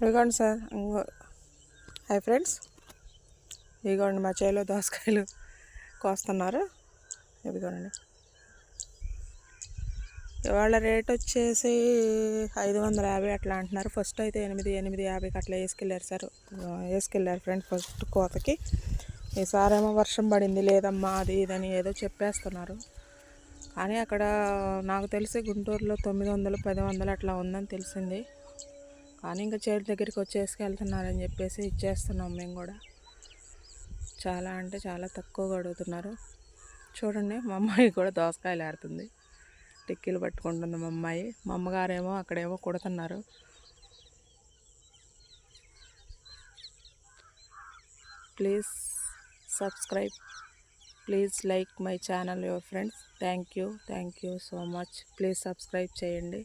ఇదిగోండి sir hi friends, ఇదిగోండి మా చేలో దోసకాయలు కోస్తున్నారు. ఇదిగోండి ఇవాళ రేట్ వచ్చేసి 550 అట్లా అంటున్నారు. ఫస్ట్ అయితే 850కి అట్లా వేసుకెళ్ళారు ఫ్రెండ్స్ ఫస్ట్ కోతకి. ఈసారేమో వర్షం పడింది లేదమ్మా అది ఇదని ఏదో చెప్పేస్తున్నారు. కానీ అక్కడ నాకు తెలిసి గుంటూరులో 900 1000 అట్లా ఉందని తెలిసింది. కానీ ఇంకా చేతి దగ్గరికి వచ్చేసుకెళ్తున్నారని చెప్పేసి ఇచ్చేస్తున్నాం మేము కూడా. చాలా అంటే చాలా తక్కువగా అడుగుతున్నారు. చూడండి మా అమ్మాయి కూడా దోసకాయలు ఆడుతుంది, టిక్కీలు పట్టుకుంటుంది మా అమ్మాయి. మా అమ్మగారేమో అక్కడేమో కొడుతున్నారు. Please subscribe, please like my channel your friends. Thank you so much. Please subscribe చేయండి.